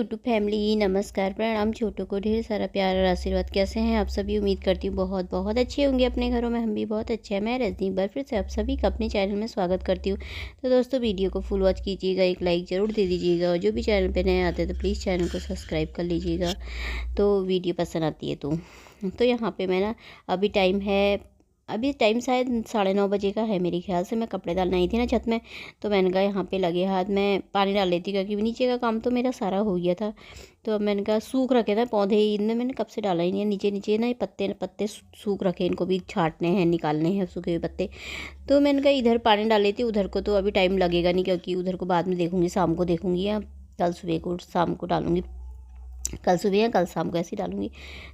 YouTube family, नमस्कार, प्रणाम। छोटों को ढेर सारा प्यार और आशीर्वाद। कैसे हैं आप सभी? उम्मीद करती हूँ बहुत बहुत अच्छे होंगे अपने घरों में। हम भी बहुत अच्छे हैं। मैं रजनी एक बार फिर से आप सभी का अपने चैनल में स्वागत करती हूँ। तो दोस्तों, वीडियो को फुल वॉच कीजिएगा, एक लाइक ज़रूर दे दीजिएगा और जो भी चैनल पर नए आते हैं तो प्लीज़ चैनल को सब्सक्राइब कर लीजिएगा तो वीडियो पसंद आती है तो यहाँ पर मैं ना अभी टाइम शायद 9:30 बजे का है मेरे ख्याल से। मैं कपड़े डालने आई थी ना छत में, तो मैंने कहा यहाँ पे लगे हाथ मैं पानी डाल लेती, क्योंकि नीचे का काम तो मेरा सारा हो गया था। तो अब मैंने कहा सूख रखे थे पौधे, इनमें मैंने कब से डाला ही नहीं है। नीचे नीचे ना ये पत्ते सूख रखे, इनको भी छांटने हैं, निकालने हैं सूखे हुए पत्ते। तो मैंने कहा इधर पानी डाल लेती, उधर को तो अभी टाइम लगेगा नहीं, क्योंकि उधर को बाद में देखूँगी, शाम को देखूँगी या कल सुबह को शाम को डालूँगी, कल सुबह या कल शाम को ऐसे ही डालूँगी।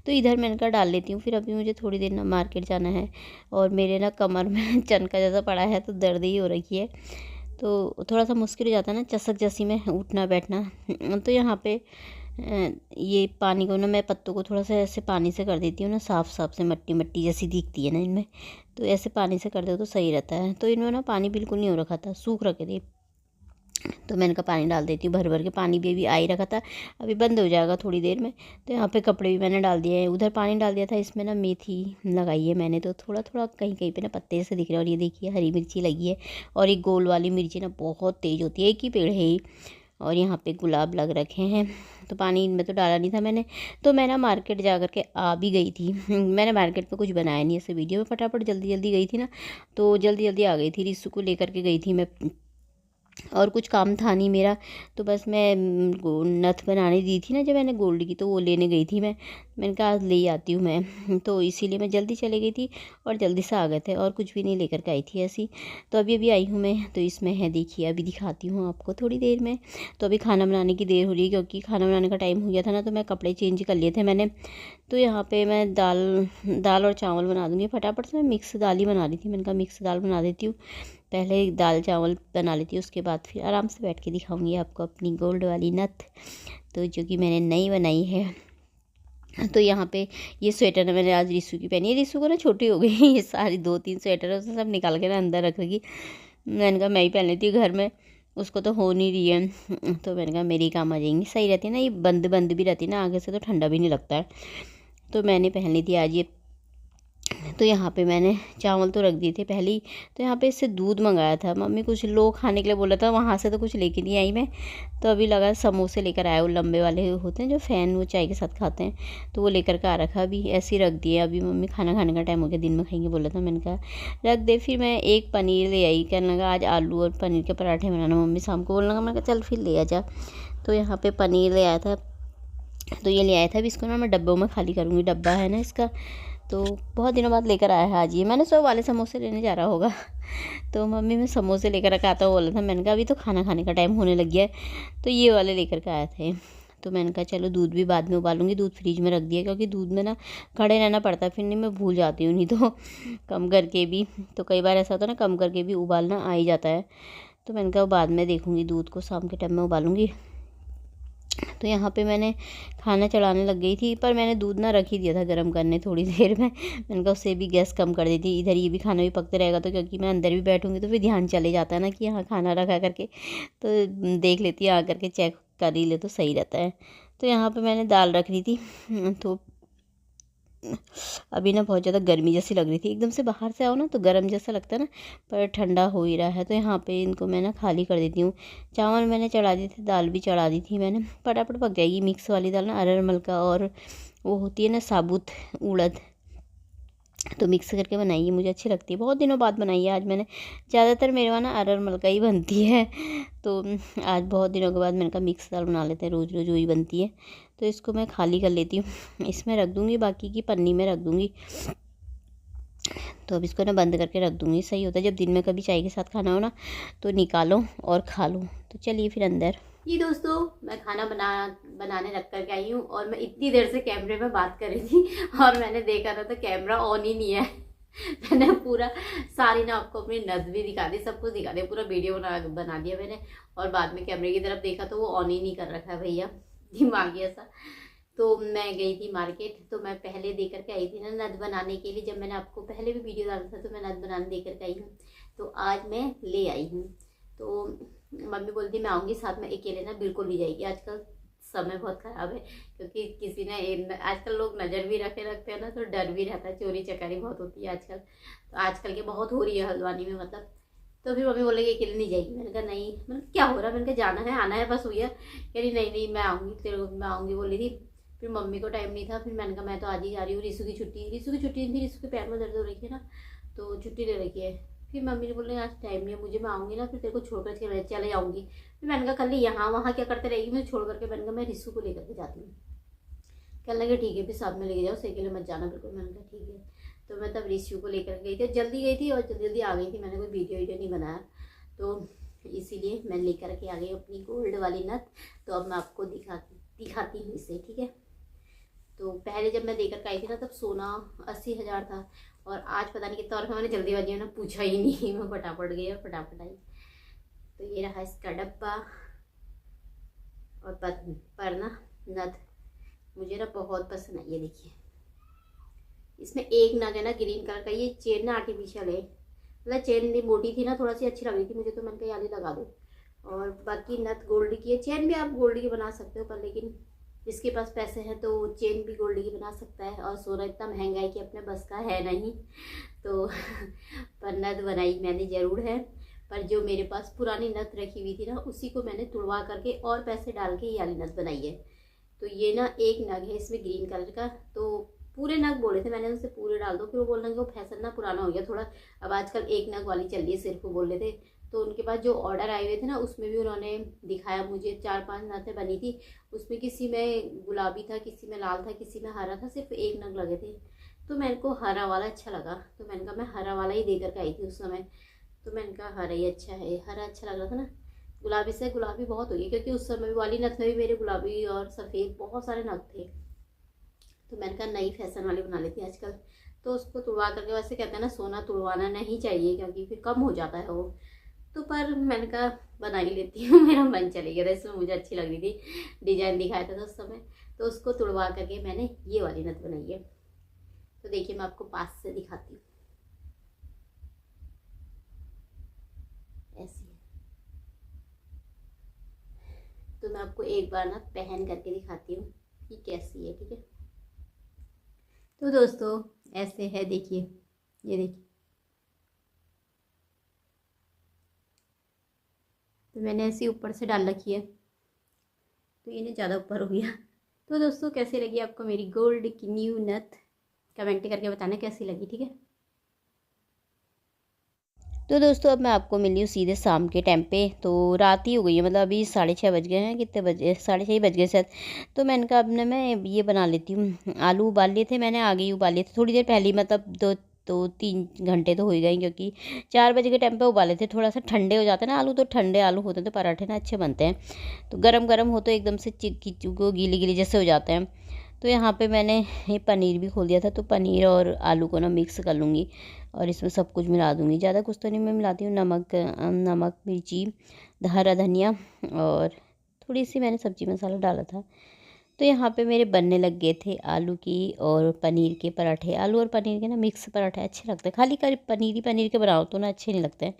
तो इधर मैंने कहा डाल लेती हूँ। फिर अभी मुझे थोड़ी देर ना मार्केट जाना है और मेरे ना कमर में चनका जैसा पड़ा है, तो दर्द ही हो रखी है, तो थोड़ा सा मुश्किल हो जाता है ना चसक जैसी में उठना बैठना। तो यहाँ पे ये पानी को ना मैं पत्तों को थोड़ा सा ऐसे पानी से कर देती हूँ ना, साफ़ साफ़ से मट्टी मट्टी जैसी दिखती है ना इनमें, तो ऐसे पानी से कर दो तो सही रहता है। तो इनमें ना पानी बिल्कुल नहीं हो रखा था, सूख रखे थे। तो मैंने कहा पानी डाल देती हूँ, भर भर के पानी भी अभी आ ही रखा था, अभी बंद हो जाएगा थोड़ी देर में। तो यहाँ पे कपड़े भी मैंने डाल दिए हैं, उधर पानी डाल दिया था। इसमें ना मेथी लगाई है मैंने, तो थोड़ा थोड़ा कहीं कहीं पे ना पत्ते से दिख रहे हैं। और ये देखिए हरी मिर्ची लगी है, और एक गोल वाली मिर्ची ना बहुत तेज़ होती है, एक ही पेड़ है ये। और यहाँ पे गुलाब लग रखे हैं। तो पानी इनमें तो डाला नहीं था मैंने। तो मैं ना मार्केट जा कर के आ भी गई थी। मैंने मार्केट में कुछ बनाया नहीं ऐसे वीडियो में, फटाफट जल्दी जल्दी गई थी ना, तो जल्दी जल्दी आ गई थी। रिसु को लेकर के गई थी मैं, और कुछ काम था नहीं मेरा, तो बस मैं नथ बनाने दी थी ना जब मैंने गोल्ड की, तो वो लेने गई थी मैंने कहा आज ले आती हूँ मैं। तो इसीलिए मैं जल्दी चली गई थी और जल्दी से आ गए थे, और कुछ भी नहीं लेकर के आई थी ऐसी। तो अभी अभी आई हूँ मैं, तो इसमें है देखिए, अभी दिखाती हूँ आपको थोड़ी देर में। तो अभी खाना बनाने की देर हो रही है, क्योंकि खाना बनाने का टाइम हो गया था ना, तो मैं कपड़े चेंज कर लिए थे मैंने। तो यहाँ पर मैं दाल और चावल बना दूँगी फटाफट से। मैं मिक्स दाल ही बना रही थी, मैंने कहा मिक्स दाल बना देती हूँ, पहले दाल चावल बना लेती हूँ, उसके बाद फिर आराम से बैठ के दिखाऊंगी आपको अपनी गोल्ड वाली नथ, तो जो कि मैंने नई बनाई है। तो यहाँ पे ये स्वेटर मैंने आज रिसु की पहनी है। रिसु को ना छोटी हो गई ये सारी 2-3 स्वेटर है, उसे सब निकाल के ना अंदर रख रही। मैंने कहा मैं ही पहन लेती हूँ घर में, उसको तो हो नहीं रही है, तो मैंने कहा मेरी काम आ जाएंगी, सही रहती है ना, ये बंद बंद भी रहती है ना आगे से, तो ठंडा भी नहीं लगता है। तो मैंने पहन ली थी आज ये। तो यहाँ पे मैंने चावल तो रख दिए थे पहले ही। तो यहाँ पे इससे दूध मंगाया था, मम्मी कुछ लोग खाने के लिए बोला था, वहाँ से तो कुछ लेके नहीं आई मैं। तो अभी लगा समोसे लेकर आया, वो लंबे वाले होते हैं जो फ़ैन, वो चाय के साथ खाते हैं, तो वो लेकर के आ रखा, अभी ऐसे ही रख दिए। अभी मम्मी खाना खाने का टाइम हो गया, दिन में खाएंगे बोला था, मैंने कहा रख दे। फिर मैं एक पनीर ले आई, कहने लगा आज आलू और पनीर के पराठे बनाना मम्मी शाम को, बोलने लगा। मैंने कहा चल फिर ले आ जा। तो यहाँ पर पनीर ले आया था, तो ये ले आया था। अभी इसको ना मैं डब्बों में खाली करूँगी, डब्बा है ना इसका, तो बहुत दिनों बाद लेकर आया है आज ये। मैंने सब वाले समोसे लेने जा रहा होगा तो मम्मी मैं समोसे लेकर के आता बोला था, मैंने कहा अभी तो खाना खाने का टाइम होने लग गया है, तो ये वाले लेकर के आए थे। तो मैंने कहा चलो दूध भी बाद में उबालूंगी, दूध फ्रिज में रख दिया, क्योंकि दूध में ना खड़े रहना पड़ता है, फिर नहीं मैं भूल जाती हूँ, नहीं तो कम करके भी, तो कई बार ऐसा होता है ना कम करके भी उबालना आ ही जाता है। तो मैंने कहा बाद में देखूँगी, दूध को शाम के टाइम में उबालूँगी। तो यहाँ पे मैंने खाना चढ़ाने लग गई थी, पर मैंने दूध ना रख ही दिया था गर्म करने थोड़ी देर में। मैंने कहा उससे भी गैस कम कर देती, इधर ये भी खाना भी पकते रहेगा, तो क्योंकि मैं अंदर भी बैठूँगी तो फिर ध्यान चले जाता है ना कि यहाँ खाना रखा करके, तो देख लेती है आकर के, चेक कर ही ले तो सही रहता है। तो यहाँ पर मैंने दाल रख दी थी। तो अभी ना बहुत ज़्यादा गर्मी जैसी लग रही थी, एकदम से बाहर से आओ ना तो गर्म जैसा लगता है ना, पर ठंडा हो ही रहा है। तो यहाँ पे इनको मैं ना खाली कर देती हूँ। चावल मैंने चढ़ा दिए थे, दाल भी चढ़ा दी थी मैंने, फटाफट पक जाएगी। मिक्स वाली दाल ना अरहर मलका, और वो होती है ना साबुत उड़द, तो मिक्स करके बनाई है, मुझे अच्छी लगती है, बहुत दिनों बाद बनाई है आज मैंने। ज़्यादातर मेरे वहाँ ना अरहर मलका ही बनती है, तो आज बहुत दिनों के बाद मैंने कहा मिक्स दाल बना लेते हैं, रोज़ रोज़ वही बनती है। तो इसको मैं खाली कर लेती हूँ, इसमें रख दूँगी, बाकी की पन्नी में रख दूँगी। तो अब इसको ना बंद करके रख दूँगी, सही होता है जब दिन में कभी चाय के साथ खाना हो ना, तो निकालो और खा लो। तो चलिए फिर अंदर। ये दोस्तों मैं खाना बनाने रख कर के आई हूँ, और मैं इतनी देर से कैमरे में बात कर रही थी, और मैंने देखा था तो कैमरा ऑन ही नहीं है। मैंने पूरा सारी ना आपको अपनी नथ भी दिखा दी, सब कुछ दिखा दिया, पूरा वीडियो बना दिया मैंने, और बाद में कैमरे की तरफ देखा तो वो ऑन ही नहीं कर रखा है भैया, दिमागी ऐसा। तो मैं गई थी मार्केट, तो मैं पहले दे करके आई थी ना नथ बनाने के लिए, जब मैंने आपको पहले भी वीडियो डाला था, तो मैं नथ बनाने दे करके आई हूँ। तो आज मैं ले आई हूँ, तो मम्मी बोलती मैं आऊँगी साथ में, अकेले ना बिल्कुल नहीं जाएगी, आजकल समय बहुत ख़राब है, क्योंकि किसी ने आजकल लोग नज़र भी रखते हैं ना, तो डर भी रहता है, चोरी चकारी बहुत होती है आजकल। तो आजकल की बहुत हो रही है हल्द्वानी में मतलब। तो फिर मम्मी बोलेगी अकेले नहीं जाएगी। मैंने कहा नहीं, मैंने क्या हो रहा है, मैंने कहा जाना है, आना है, बस हुई है। कह रही नहीं नहीं मैं आऊँगी, तेरे मैं आऊँगी बोली थी। फिर मम्मी को टाइम नहीं था, फिर मैंने कहा मैं तो आज ही जा रही हूँ। रिशु की छुट्टी नहीं थी, रिशु के पैर में दर्द हो रही थी ना, तो छुट्टी ले रखी है। फिर मम्मी ने बोले आज टाइम नहीं है मुझे, मैं आऊँगी ना फिर तेरे को छोड़ कर चले जाऊँगी। फिर मैंने कहा कल यहाँ वहाँ क्या करते रहेगी, मुझे छोड़ करके। मैंने कहा मैं रिशु को लेकर के जाती हूँ। कहने लगे ठीक है, फिर साथ में लेके जाओ, सही के लिए मत जाना बिल्कुल। मैंने कहा ठीक है। तो मैं तब रिशु को लेकर गई थी, जल्दी गई थी और जल्दी जल्दी आ गई थी। मैंने कोई वीडियो नहीं बनाया, तो इसीलिए मैं लेकर के आ गई अपनी गोल्ड वाली नथ। तो अब मैं आपको दिखाती हूँ इसे, ठीक है। तो पहले जब मैं लेकर के आई थी ना, तब सोना 80,000 था, और आज पता नहीं कितना। और मैंने जल्दीबाजी में ना पूछा ही नहीं, मैं फटाफट गई और फटाफट आई। तो ये रहा इसका डब्बा। और पर ना नथ मुझे ना बहुत पसंद आई, ये देखिए। इसमें एक नग है ना ग्रीन कलर का, ये चेन ना आर्टिफिशियल है, मतलब चेन मोटी थी ना, थोड़ा सी अच्छी लग रही थी मुझे, तो मैंने कहा याद ही लगा दो। और बाकी नथ गोल्ड की है, चेन भी आप गोल्ड की बना सकते हो, पर लेकिन जिसके पास पैसे हैं तो चेन भी गोल्ड की बना सकता है। और सोना इतना महंगा है कि अपने बस का है नहीं, तो पर नथ बनाई मैंने ज़रूर है। पर जो मेरे पास पुरानी नथ रखी हुई थी ना, उसी को मैंने तुड़वा करके और पैसे डाल के ये वाली नथ बनाई है। तो ये ना एक नग है इसमें ग्रीन कलर का, तो पूरे नग बोले थे मैंने उनसे पूरे डाल दो, फिर वो बोल रहे हैं कि वो फैशन ना पुराना हो गया थोड़ा, अब आजकल एक नग वाली चल रही है सिर्फ, वो बोल रहे थे। तो उनके पास जो ऑर्डर आए हुए थे ना, उसमें भी उन्होंने दिखाया मुझे, 4-5 नथें बनी थी उसमें, किसी में गुलाबी था, किसी में लाल था, किसी में हरा था, सिर्फ एक नग लगे थे। तो मेरे को हरा वाला अच्छा लगा, तो मैंने कहा मैं हरा वाला ही दे करके आई थी उस समय। तो मैंने कहा हरा ही अच्छा है, हरा अच्छा लग रहा था ना। गुलाबी से गुलाबी बहुत हो गई, क्योंकि उस समय वाली नथ में भी मेरे गुलाबी और सफ़ेद बहुत सारे नग थे। तो मैंने कहा नई फैशन वाली बना लेती आजकल। तो उसको तुड़वा करके, वैसे कहते हैं ना सोना तुड़वाना नहीं चाहिए, क्योंकि फिर कम हो जाता है वो। तो पर मैंने कहा बना ही लेती हूँ, मेरा मन चले गया था इसमें, मुझे अच्छी लग रही थी, डिजाइन दिखाया था उस समय। तो उसको तुड़वा करके मैंने ये वाली नथ बनाई है। तो देखिए मैं आपको पास से दिखाती हूँ, ऐसी है। तो मैं आपको एक बार ना पहन करके दिखाती हूँ कि कैसी है, ठीक है। तो दोस्तों ऐसे है, देखिए, ये देखिए। तो मैंने ऐसे ऊपर से डाल रखी है, तो ये नहीं ज़्यादा ऊपर हो गया। तो दोस्तों कैसी लगी आपको मेरी गोल्ड की न्यू नथ, कमेंट करके बताना कैसी लगी, ठीक है। तो दोस्तों अब मैं आपको मिली हूँ सीधे शाम के टाइम पे। तो रात ही हो गई है, मतलब अभी 6:30 बज गए हैं, कितने बजे, 6:30 बज गए शायद। तो मैंने कहा अब ना मैं ये बना लेती हूँ। आलू उबाल लिए थे मैंने, आगे ही उबाल लिए थे थोड़ी देर पहले ही, मतलब 2-3 घंटे तो हो ही गए, क्योंकि 4 बजे के टाइम पे उबाले थे। थोड़ा सा ठंडे हो जाते हैं ना आलू, तो ठंडे आलू होते हैं तो पराठे ना अच्छे बनते हैं। तो गरम गरम हो तो एकदम से चिपको गीले गीले जैसे हो जाते हैं। तो यहाँ पे मैंने ये पनीर भी खोल दिया था, तो पनीर और आलू को ना मिक्स कर लूँगी और इसमें सब कुछ मिला दूँगी। ज़्यादा कुछ तो नहीं मैं मिलाती हूँ, नमक, मिर्ची, हरा धनिया, और थोड़ी सी मैंने सब्जी मसाला डाला था। तो यहाँ पे मेरे बनने लग गए थे आलू की और पनीर के पराठे। आलू और पनीर के ना मिक्स पराठे अच्छे लगते हैं, खाली पनीर के बनाओ तो ना अच्छे नहीं लगते हैं।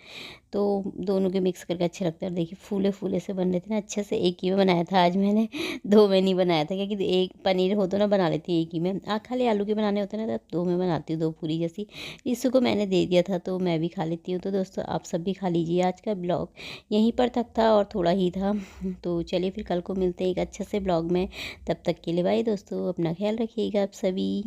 तो दोनों के मिक्स करके अच्छे लगते हैं। और देखिए फूले फूले से बन रहे थे ना अच्छे से। एक ही में बनाया था आज मैंने, दो में नहीं बनाया था, क्योंकि एक पनीर हो तो ना बना लेती एक ही में। खाली आलू के बनाने होते हैं ना, तब दो में बनाती हूँ, 2 पूरी जैसी। इसको को मैंने दे दिया था तो मैं भी खा लेती हूँ। तो दोस्तों आप सब भी खा लीजिए। आज का ब्लॉग यहीं पर तक था और थोड़ा ही था। तो चलिए फिर कल को मिलते हैं एक अच्छे से ब्लॉग में। तब तक के लिए बाय दोस्तों, अपना ख्याल रखिएगा आप सभी।